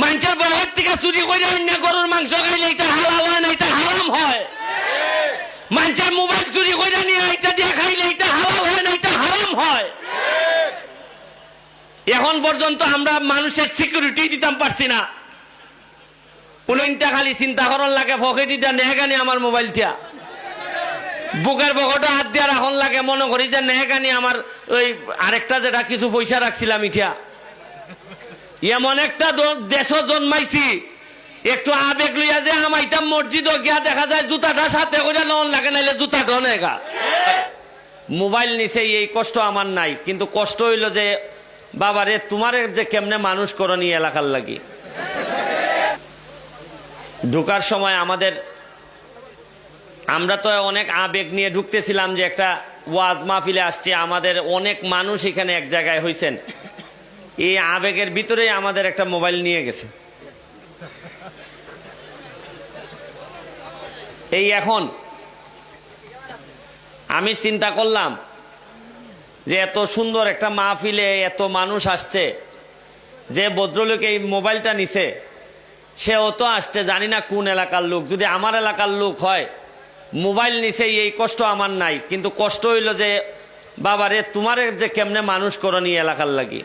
মানুষের বহর থেকে চুরি করে অন্য গরুর মাংস খাইলে এটা হালাল হয় না, এটা হারাম হয়। মানুষের মোবাইল চুরি করে নিয়ে এটা দিয়ে খাইলে এটা হালাল হয় না, এটা হারাম হয়। এখন পর্যন্ত আমরা মানুষের সিকিউরিটি দিতাম পারছি না। উনিনটা খালি চিন্তা করার লাগে পকেটিটা নেগানি আমার মোবাইলটা, বুকের পকেটে হাত দিয়ে রাখন লাগে, মনে করি যে নেগানি আমার ওই আরেকটা যেটা কিছু পয়সা রাখছিলাম ইটা। এমন একটা দেশ জন্মাইছি, একটু আবেগ লইয়া যে আমাইতাম মসজিদ গিয়া দেখা যায় জুতাটা সাথে করে নন লাগে, নাইলে জুতা ডনেগা। মোবাইল নিচে এই কষ্ট আমার নাই, কিন্তু কষ্ট হইল যে বাবারে তোমার যে কেমনে মানুষ করনি এলাকার লাগি। ঢুকার সময় আমরা তো অনেক আবেগ নিয়ে ঢুকতেছিলাম যে একটা ওয়াজ মাহফিলে আসছে, আমাদের অনেক মানুষ এখানে এক জায়গায় হয়েছেন। এই আবেগের ভিতরে আমাদের একটা মোবাইল নিয়ে গেছে। এই এখন আমি চিন্তা করলাম যে এত সুন্দর একটা মাহফিলে এত মানুষ আসছে, যে ভদ্রলোক এই মোবাইলটা নিছে সেও তো আসছে, জানি না কোন এলাকার লোক। যদি আমার এলাকার লোক হয়, মোবাইল নিছে এই কষ্ট আমার নাই, কিন্তু কষ্ট হইল যে বাবারে তোমার যে কেমনে মানুষ করনি এলাকার লাগি।